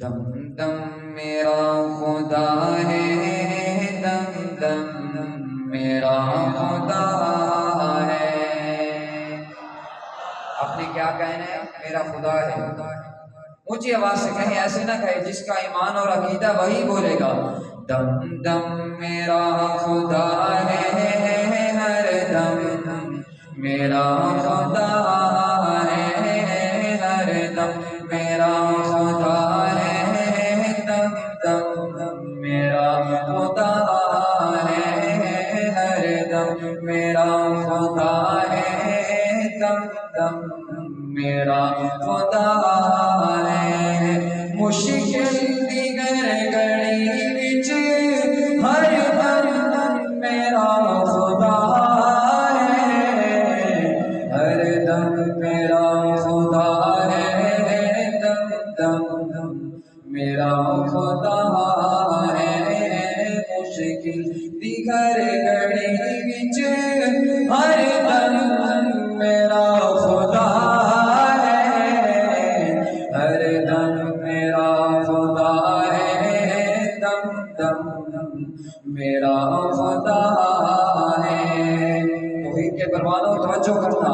دم دم میرا خدا ہے، دم دم میرا خدا ہے۔ آپ نے کیا کہنا ہے؟ میرا خدا ہے۔ اونچی آواز سے کہیں، ایسے نہ کہیں، جس کا ایمان اور عقیدہ وہی بولے گا۔ دم دم میرا خدا ہے، ہر دم میرا خدا ہے، ہر دم میرا خدا ہے، دم دم میرا خدا ہے، ہر دم میرا خدا ہے، دم دم میرا خدا ہے۔ مشکل دیگر گھڑی وچ ہر دم میرا خدا ہے، ہر دم میرا خدا ہے، دم دم میرا خدا ہے۔ مشکل دیگر گھڑی وچ ہر دم میرا خدا ہے، ہر دم میرا خدا ہے، دم دم میرا خدا ہے۔ توحید کے پروانوں توجہ کرنا،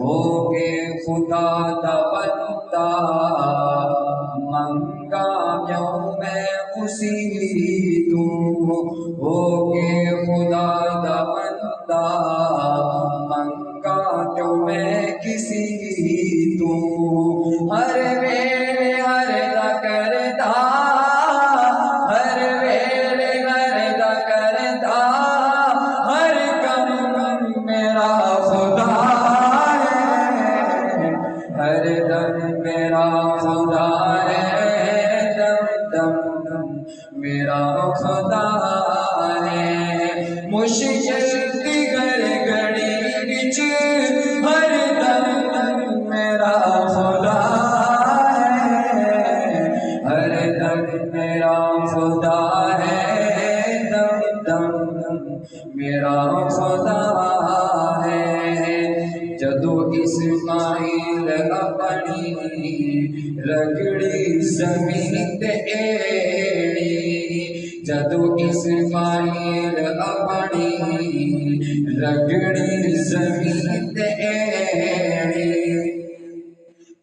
ہو کے خدا دا بندہ منگا کیوں میں اسی تو، ہو کے خدا دا بندہ منگا کیوں میں کسی تو، ہر ویلے ہر دا کردا، ہر ویلے ہر دا کردا، ہر کم میرا خدا ہے، ہر دم میرا خدا ہے، دم دم میرا خدا ہے۔ مشکل دیگر گھڑی وچ ہر دم میرا خدا ہے، ہر دم میرا خدا ہے، دم دم میرا خدا ہے۔ جدو اسماعیل اپنی رگڑی زمین تے ایڑی، جدو اسماعیل اپنی رگڑی زمین تے ایڑی،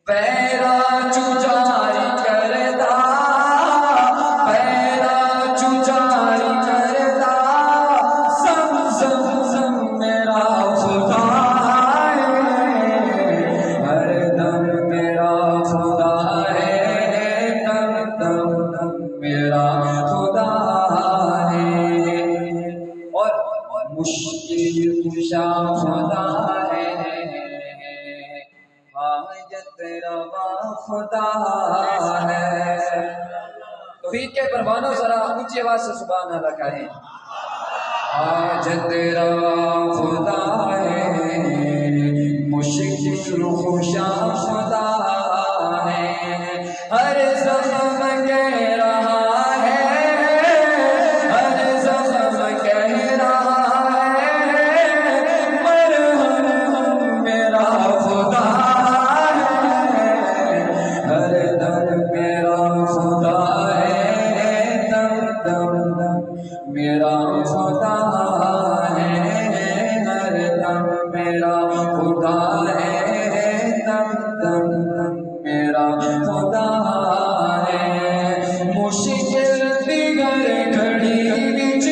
پیرا چجاری کردا، پیرا چجاری کردا، زم میرا خدا ہے، ہر دم میرا خدا ہے، دم دم میرا خدا ہے۔ اور مشکل کشا خدا ہے، حاجت روا خدا ہے۔ توحید کے پروانوں ذرا اونچی آواز سے سبحان اللہ کہیں۔ حاجت روا خدا ہے، مشکل کشا خدا ہے، ہر زخم کہہ رہا ہے، ہر زخم کہہ رہا ہے، مرہم میرا خدا ہے، ہر دم میرا خدا ہے، دم دم میرا خدا ہے، ہر دم میرا خدا ہے، دم دم میرا خدا ہے۔ مشکل دیگر گھڑی وچ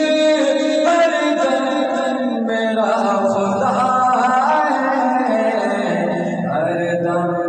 ہر دم میرا خدا ہے، ہر دم